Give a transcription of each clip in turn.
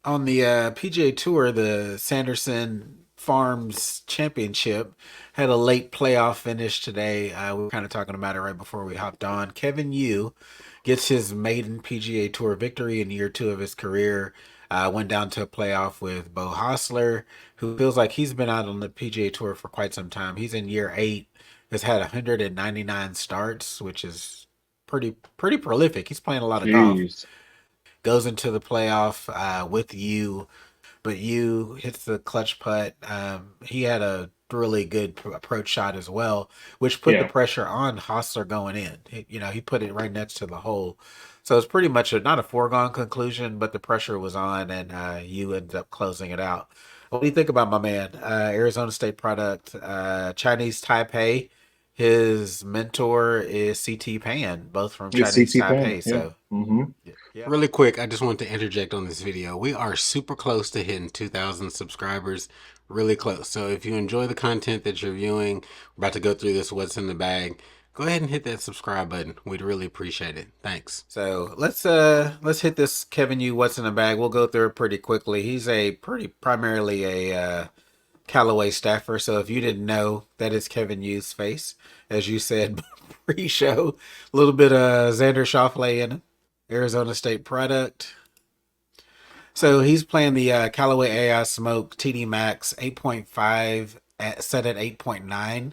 On the PGA Tour, the Sanderson Farms Championship had a late playoff finish today. We were kind of talking about it right before we hopped on. Kevin Yu gets his maiden PGA Tour victory in year two of his career. Went down to a playoff with Bo Hostler, who feels like he's been out on the PGA Tour for quite some time. He's in year eight, has had 199 starts, which is pretty prolific. He's playing a lot of golf. Jeez. Goes into the playoff with you, but you hits the clutch putt. He had a really good approach shot as well, which put the Yeah. pressure on Hostler going in. He put it right next to the hole. So it's pretty much not a foregone conclusion, but the pressure was on, and you ended up closing it out. What do you think about my man, Arizona State product, Chinese Taipei? His mentor is CT Pan, both from It's Chinese CT Pan. Taipei. Yeah. So Hmm. yeah. Really quick, I just want to interject on this video. We are super close to hitting 2,000 subscribers. Really close. So if you enjoy the content that you're viewing, we're about to go through this what's in the bag. Go ahead and hit that subscribe button. We'd really appreciate it. Thanks. So let's hit this Kevin Yu what's in the bag. We'll go through it pretty quickly. He's a pretty primarily a Callaway staffer. So if you didn't know, that is Kevin Yu's face, as you said pre-show. A little bit of Xander Schauffele in it. Arizona State product. So he's playing the Callaway AI Smoke TD Max 8.5 set at 8.9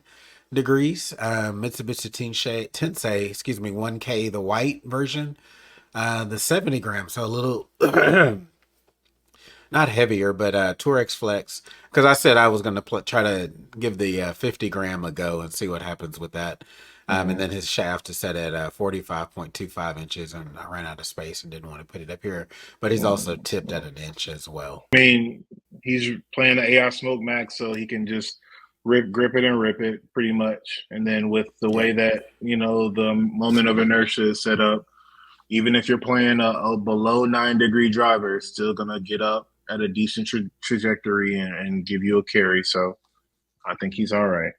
degrees. Mitsubishi Tensei, excuse me, 1K, the white version. The 70 grams, so a little not heavier, but Tourex Flex. Because I said I was going to try to give the 50 gram a go and see what happens with that. And Hmm. then his shaft is set at 45.25 inches, and I ran out of space and didn't want to put it up here. But he's also tipped at an inch as well. I mean, he's playing the AI Smoke Max, so he can just grip it and rip it pretty much. And then with the Yeah. way that, the moment of inertia is set up, even if you're playing a below 9 degree driver, it's still going to get up at a decent trajectory and give you a carry. So I think he's all right.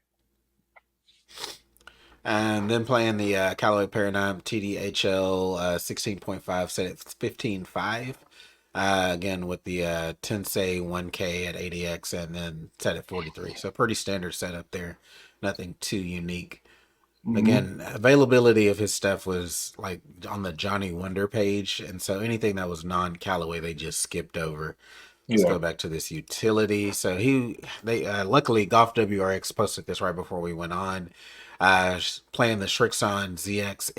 And then playing the Callaway Paradigm TDHL 16.5 set at 15.5. Again, with the Tensei 1K at 80X and then set at 43. So pretty standard setup there. Nothing too unique. Hmm. Again, availability of his stuff was like on the Johnny Wonder page. And so anything that was non Callaway, they just skipped over. Let's Yeah. go back to this utility. So they luckily Golf WRX posted this right before we went on. Playing the Shrixon ZX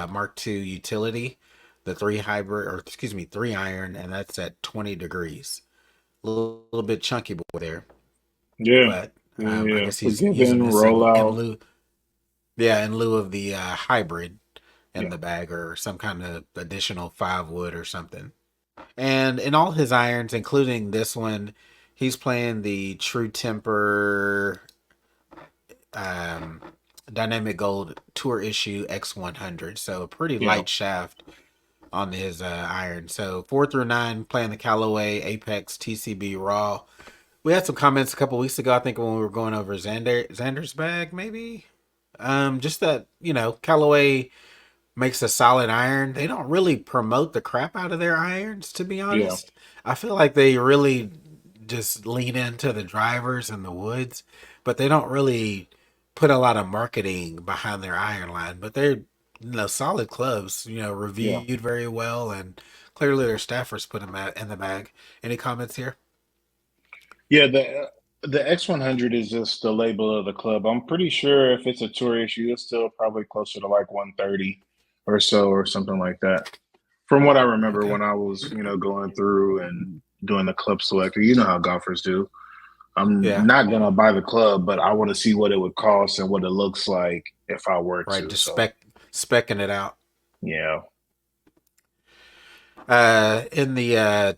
Mark II utility, the three hybrid, or excuse me, three iron, and that's at 20 degrees. Little bit chunky boy there, Yeah. but I Yeah. guess he's using Forgiven, this in rollout. lieu, yeah, in lieu of the hybrid in Yeah. the bag or some kind of additional 5 wood or something. And in all his irons, including this one, he's playing the True Temper um, Dynamic Gold Tour Issue X100. So a pretty Yeah. light shaft on his iron. So 4 through 9 playing the Callaway Apex TCB Raw. We had some comments a couple weeks ago, I think, when we were going over Xander's bag, maybe. Just that, Callaway makes a solid iron. They don't really promote the crap out of their irons, to be Yeah. honest. I feel like they really just lean into the drivers and the woods, but they don't really put a lot of marketing behind their iron line. But they're solid clubs, Yeah. reviewed very well, and clearly their staffers put them in the bag. Any comments here? Yeah. The X100 is just the label of the club. I'm pretty sure if it's a tour issue, it's still probably closer to like 130 or so or something like that. From what I remember Okay. when I was, going through and doing the club selector, you know how golfers do. I'm Yeah. not gonna buy the club, but I want to see what it would cost and what it looks like if I were Right. to. Just So specking it out. yeah. In the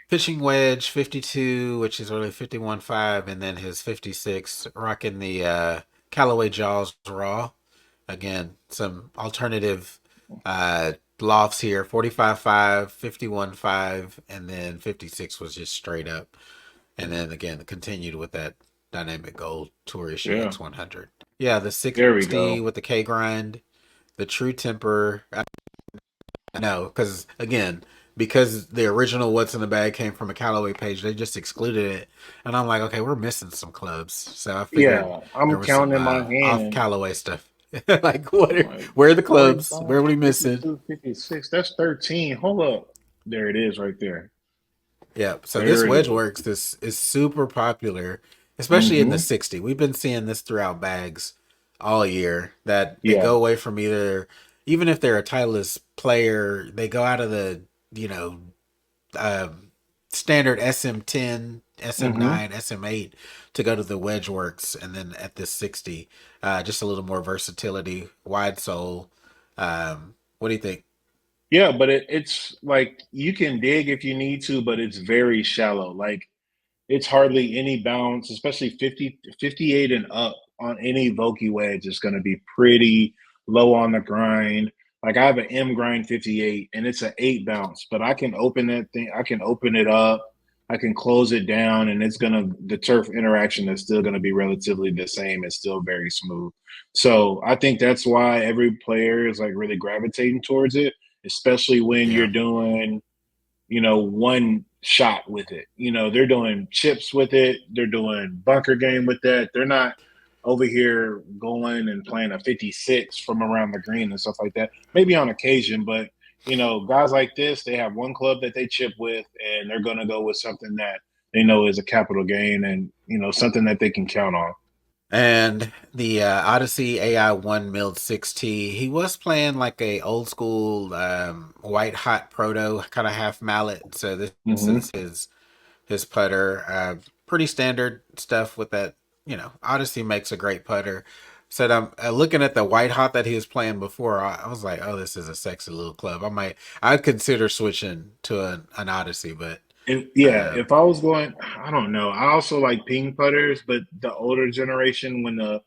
pitching wedge 52, which is really 51.5, and then his 56, rocking the Callaway Jaws Raw. Again, some alternative uh, lofts here 45.5, 51.5, and then 56 was just straight up. And then again, continued with that Dynamic Gold Tour Issue Yeah. X100. Yeah, the There we 60 go. with the K grind, the True Temper. No, because again, because the original What's in the Bag came from a Callaway page, they just excluded it. And I'm like, okay, we're missing some clubs. So I figured Yeah, there I'm was some counting in my off hand. Callaway stuff. Like, Like where are the clubs? 45, Where are we missing? 52, 56. That's 13. Hold up. There it is right there. Yeah. So this There it is. Wedgeworks is super popular, especially in the Mm-hmm. 60. We've been seeing this throughout bags all year that they Yeah. go away from either, even if they're a Titleist player, they go out of the, you know, standard SM10, Mm-hmm. SM9, SM8 to go to the Wedgeworks, and then at this 60, just a little more versatility, wide sole. What do you think? Yeah, but it's like you can dig if you need to, but it's very shallow. Like it's hardly any bounce, especially 50, 58 and up on any Vokey wedge is going to be pretty low on the grind. Like I have an M grind 58 and it's an 8 bounce, but I can open that thing, I can open it up, I can close it down, and it's going to, the turf interaction is still going to be relatively the same. It's still very smooth. So I think that's why every player is like really gravitating towards it, especially when you're Yeah, doing one shot with it. They're doing chips with it. They're doing bunker game with that. They're not over here going and playing a 56 from around the green and stuff like that. Maybe on occasion, but guys like this, they have one club that they chip with, and they're going to go with something that they know is a capital gain and something that they can count on. and the Odyssey AI one milled 6T. He was playing like a old school white hot proto kind of half mallet. So this Hmm. is his putter. Pretty standard stuff with that. You know, Odyssey makes a great putter. Said I'm looking at the white hot that he was playing before. I was like, oh, this is a sexy little club. I'd consider switching to an Odyssey, but Yeah, um, if I was going, I don't know. I also like ping putters, but the older generation, when the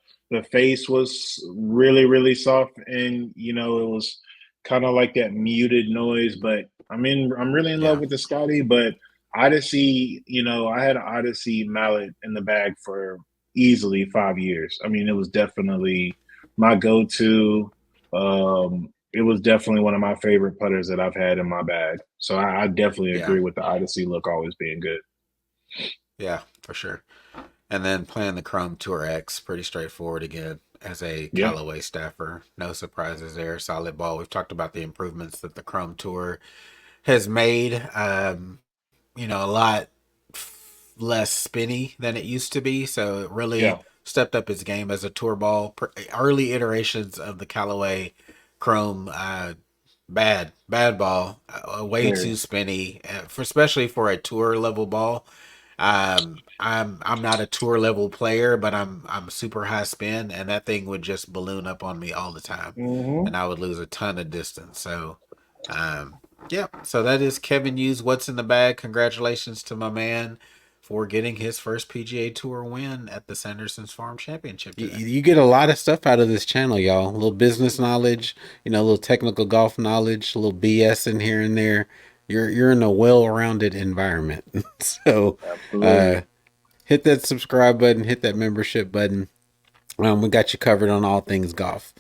face was really really soft, and it was kind of like that muted noise. But I'm really in love yeah, with the Scotty. But Odyssey, I had an Odyssey mallet in the bag for easily 5 years. It was definitely my go-to. It was definitely one of my favorite putters that I've had in my bag. So I definitely yeah, agree with the Odyssey look always being good. yeah, for sure. And then playing the Chrome Tour X, pretty straightforward again. As a Yeah. Callaway staffer, no surprises there. Solid ball. We've talked about the improvements that the Chrome Tour has made. A lot less spinny than it used to be. So it really Yeah. stepped up its game as a tour ball. Early iterations of the Callaway Chrome, bad ball, way too Very. spinny, for especially for a tour level ball. I'm not a tour level player, but I'm super high spin, and that thing would just balloon up on me all the time, Hmm. and I would lose a ton of distance. So, um, yeah. So that is Kevin Hughes. What's in the bag? Congratulations to my man for getting his first PGA Tour win at the Sanderson Farms Championship today. You get a lot of stuff out of this channel, y'all. A little business knowledge, a little technical golf knowledge, a little BS in here and there. You're in a well-rounded environment. So, uh, Absolutely. hit that subscribe button, hit that membership button. We got you covered on all things golf.